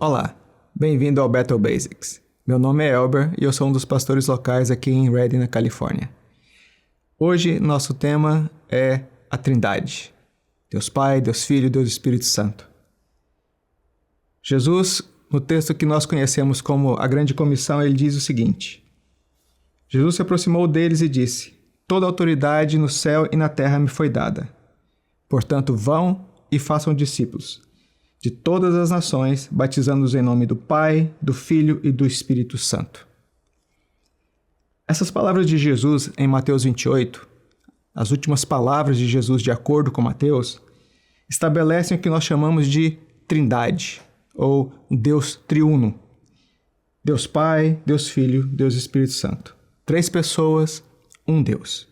Olá, bem-vindo ao Battle Basics. Meu nome é Elber e eu sou um dos pastores locais aqui em Redding, na Califórnia. Hoje, nosso tema é a Trindade. Deus Pai, Deus Filho e Deus Espírito Santo. Jesus, no texto que nós conhecemos como a Grande Comissão, ele diz o seguinte: Jesus se aproximou deles e disse: Toda autoridade no céu e na terra me foi dada. Portanto, vão e façam discípulos de todas as nações, batizando-os em nome do Pai, do Filho e do Espírito Santo. Essas palavras de Jesus em Mateus 28, as últimas palavras de Jesus de acordo com Mateus, estabelecem o que nós chamamos de Trindade, ou Deus triuno. Deus Pai, Deus Filho, Deus Espírito Santo. 3 pessoas, um Deus.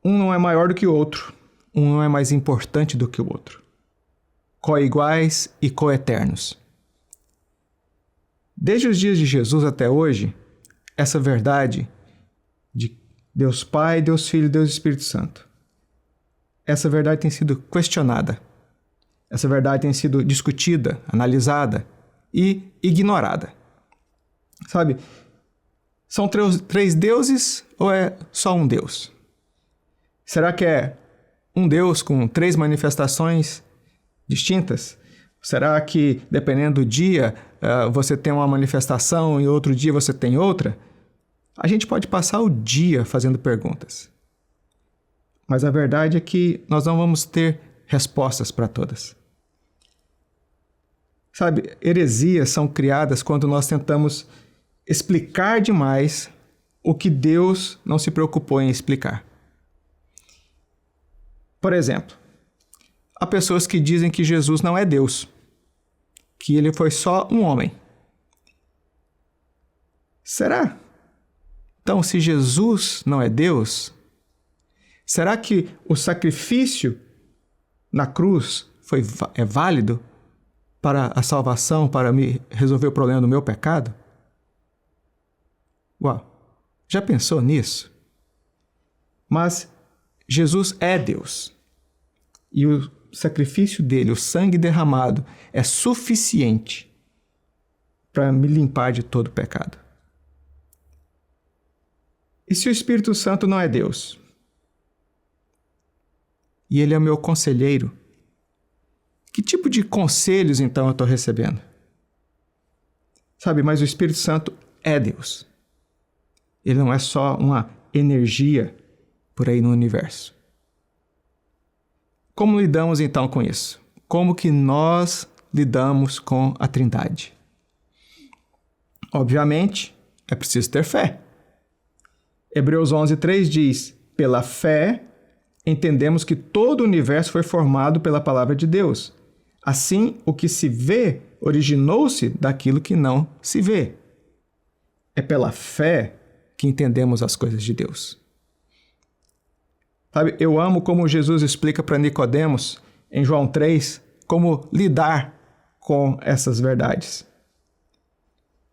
Um não é maior do que o outro, um não é mais importante do que o outro. Co-iguais e co-eternos. Desde os dias de Jesus até hoje, essa verdade de Deus Pai, Deus Filho e Deus Espírito Santo, essa verdade tem sido questionada. Essa verdade tem sido discutida, analisada e ignorada. Sabe, são 3 deuses ou é só um Deus? Será que é um Deus com 3 manifestações distintas? Será que, dependendo do dia, você tem uma manifestação e outro dia você tem outra? A gente pode passar o dia fazendo perguntas. Mas a verdade é que nós não vamos ter respostas para todas. Sabe, heresias são criadas quando nós tentamos explicar demais o que Deus não se preocupou em explicar. Por exemplo, há pessoas que dizem que Jesus não é Deus, que ele foi só um homem. Será? Então, se Jesus não é Deus, será que o sacrifício na cruz é válido para a salvação, para me resolver o problema do meu pecado? Uau, já pensou nisso? Mas Jesus é Deus. E o sacrifício dele, o sangue derramado, é suficiente para me limpar de todo pecado. E se o Espírito Santo não é Deus? E ele é meu conselheiro? Que tipo de conselhos, então, eu estou recebendo? Sabe, mas o Espírito Santo é Deus. Ele não é só uma energia por aí no universo. Como lidamos, então, com isso? Como que nós lidamos com a Trindade? Obviamente, é preciso ter fé. Hebreus 11:3 diz: Pela fé, entendemos que todo o universo foi formado pela palavra de Deus. Assim, o que se vê originou-se daquilo que não se vê. É pela fé que entendemos as coisas de Deus. Sabe, eu amo como Jesus explica para Nicodemos, em João 3, como lidar com essas verdades.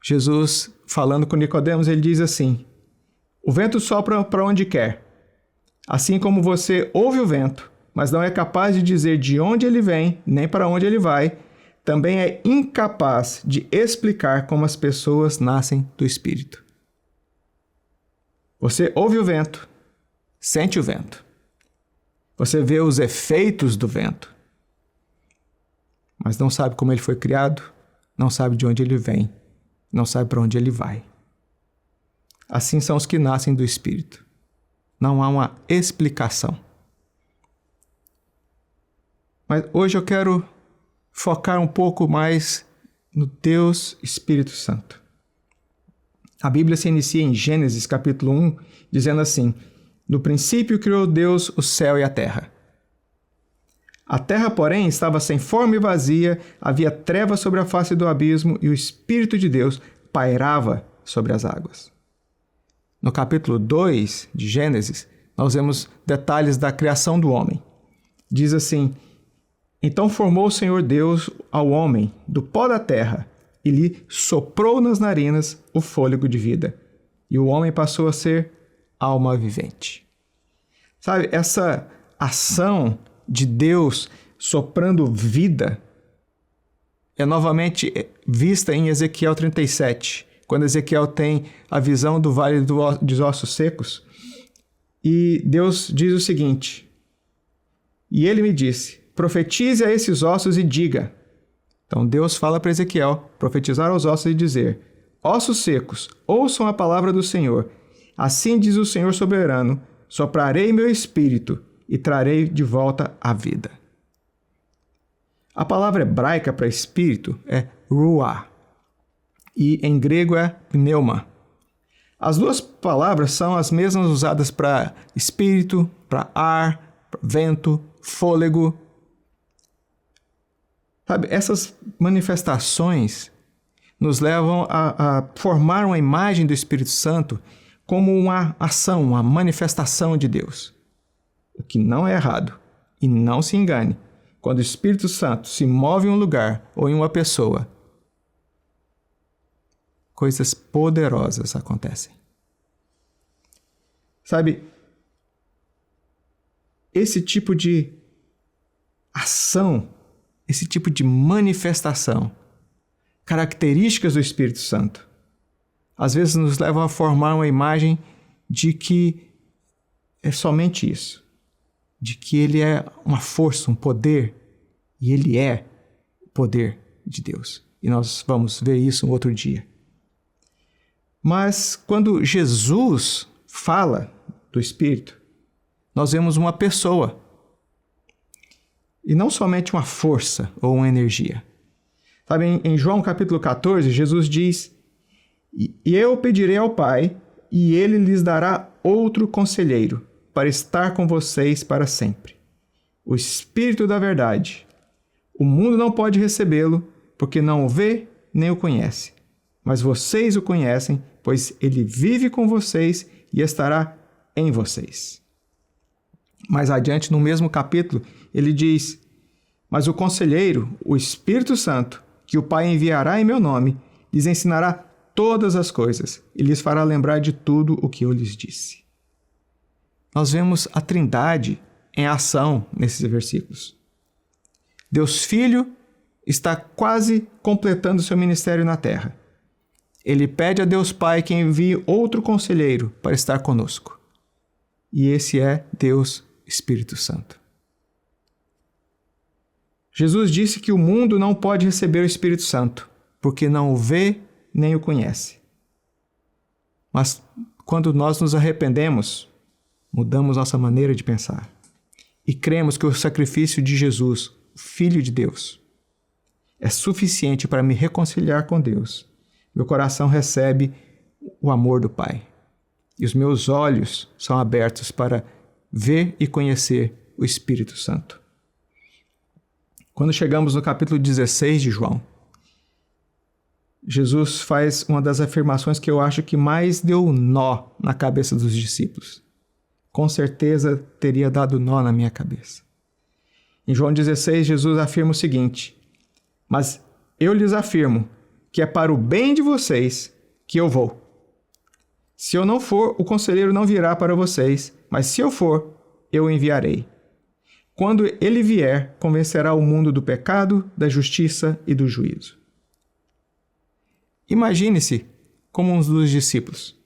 Jesus, falando com Nicodemos, ele diz assim: O vento sopra para onde quer. Assim como você ouve o vento, mas não é capaz de dizer de onde ele vem, nem para onde ele vai, também é incapaz de explicar como as pessoas nascem do Espírito. Você ouve o vento, sente o vento. Você vê os efeitos do vento, mas não sabe como ele foi criado, não sabe de onde ele vem, não sabe para onde ele vai. Assim são os que nascem do Espírito. Não há uma explicação. Mas hoje eu quero focar um pouco mais no Deus Espírito Santo. A Bíblia se inicia em Gênesis capítulo 1, dizendo assim: No princípio criou Deus o céu e a terra. A terra, porém, estava sem forma e vazia, havia trevas sobre a face do abismo e o Espírito de Deus pairava sobre as águas. No capítulo 2 de Gênesis, nós vemos detalhes da criação do homem. Diz assim: Então formou o Senhor Deus ao homem do pó da terra e lhe soprou nas narinas o fôlego de vida. E o homem passou a ser alma vivente. Sabe, essa ação de Deus soprando vida é novamente vista em Ezequiel 37, quando Ezequiel tem a visão do vale dos ossos secos. E Deus diz o seguinte: e ele me disse, profetize a esses ossos e diga. Então Deus fala para Ezequiel profetizar aos ossos e dizer: ossos secos, ouçam a palavra do Senhor. Assim diz o Senhor soberano: soprarei meu espírito e trarei de volta a vida. A palavra hebraica para espírito é ruah, e em grego é pneuma. As duas palavras são as mesmas usadas para espírito, para ar, para vento, fôlego. Sabe, essas manifestações nos levam a formar uma imagem do Espírito Santo como uma ação, uma manifestação de Deus. O que não é errado. E não se engane, quando o Espírito Santo se move em um lugar ou em uma pessoa, coisas poderosas acontecem. Sabe, esse tipo de ação, esse tipo de manifestação, características do Espírito Santo, às vezes nos levam a formar uma imagem de que é somente isso, de que ele é uma força, um poder, e ele é o poder de Deus. E nós vamos ver isso um outro dia. Mas quando Jesus fala do Espírito, nós vemos uma pessoa, e não somente uma força ou uma energia. Sabe, em João capítulo 14, Jesus diz: e eu pedirei ao Pai, e ele lhes dará outro conselheiro, para estar com vocês para sempre. O Espírito da verdade. O mundo não pode recebê-lo, porque não o vê nem o conhece. Mas vocês o conhecem, pois ele vive com vocês e estará em vocês. Mais adiante, no mesmo capítulo, ele diz: mas o conselheiro, o Espírito Santo, que o Pai enviará em meu nome, lhes ensinará todas as coisas e lhes fará lembrar de tudo o que eu lhes disse. Nós vemos a Trindade em ação nesses versículos. Deus Filho está quase completando seu ministério na terra. Ele pede a Deus Pai que envie outro conselheiro para estar conosco. E esse é Deus Espírito Santo. Jesus disse que o mundo não pode receber o Espírito Santo, porque não o vê nem o conhece. Mas quando nós nos arrependemos, mudamos nossa maneira de pensar e cremos que o sacrifício de Jesus, o Filho de Deus, é suficiente para me reconciliar com Deus. Meu coração recebe o amor do Pai e os meus olhos são abertos para ver e conhecer o Espírito Santo. Quando chegamos no capítulo 16 de João, Jesus faz uma das afirmações que eu acho que mais deu nó na cabeça dos discípulos. Com certeza teria dado nó na minha cabeça. Em João 16, Jesus afirma o seguinte: mas eu lhes afirmo que é para o bem de vocês que eu vou. Se eu não for, o conselheiro não virá para vocês, mas se eu for, eu o enviarei. Quando ele vier, convencerá o mundo do pecado, da justiça e do juízo. Imagine-se como um dos discípulos.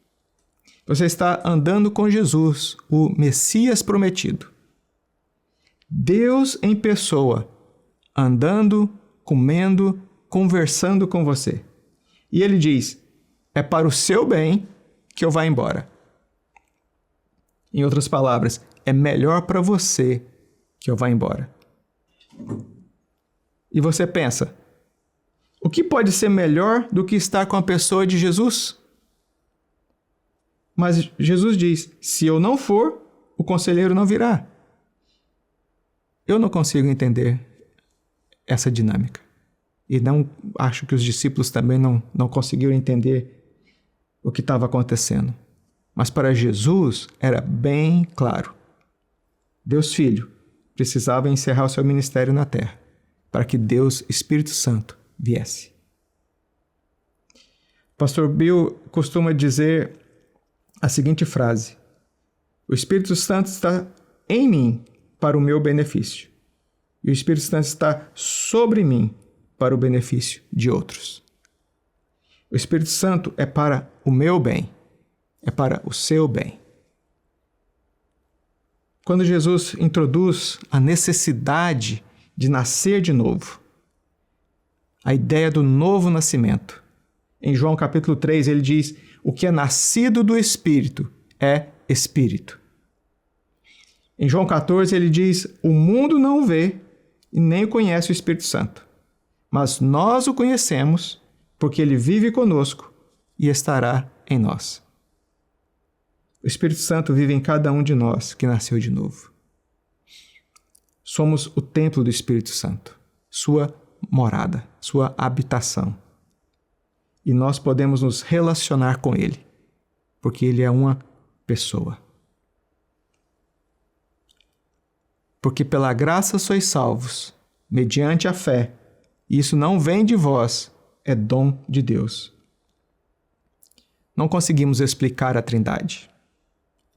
Você está andando com Jesus, o Messias prometido. Deus em pessoa, andando, comendo, conversando com você. E ele diz: é para o seu bem que eu vá embora. Em outras palavras, é melhor para você que eu vá embora. E você pensa: o que pode ser melhor do que estar com a pessoa de Jesus? Mas Jesus diz: se eu não for, o conselheiro não virá. Eu não consigo entender essa dinâmica. E não acho que os discípulos também não conseguiram entender o que estava acontecendo. Mas para Jesus era bem claro. Deus Filho precisava encerrar o seu ministério na terra para que Deus Espírito Santo viesse. Pastor Bill costuma dizer a seguinte frase: o Espírito Santo está em mim para o meu benefício, e o Espírito Santo está sobre mim para o benefício de outros. O Espírito Santo é para o meu bem, é para o seu bem. Quando Jesus introduz a necessidade de nascer de novo, a ideia do novo nascimento, em João capítulo 3 ele diz: o que é nascido do Espírito é Espírito. Em João 14 ele diz: o mundo não o vê e nem conhece o Espírito Santo, mas nós o conhecemos porque ele vive conosco e estará em nós. O Espírito Santo vive em cada um de nós que nasceu de novo. Somos o templo do Espírito Santo, sua morada, sua habitação. E nós podemos nos relacionar com ele, porque ele é uma pessoa. Porque pela graça sois salvos, mediante a fé, e isso não vem de vós, é dom de Deus. Não conseguimos explicar a Trindade.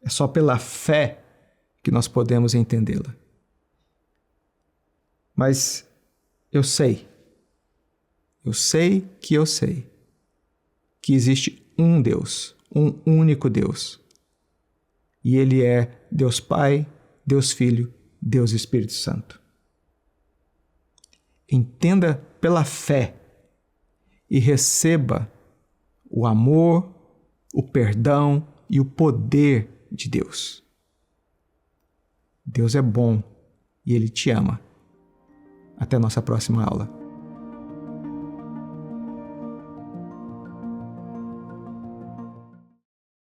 É só pela fé que nós podemos entendê-la. Mas eu sei que existe um Deus, um único Deus. E ele é Deus Pai, Deus Filho, Deus Espírito Santo. Entenda pela fé e receba o amor, o perdão e o poder de Deus. Deus é bom e Ele te ama. Até a nossa próxima aula.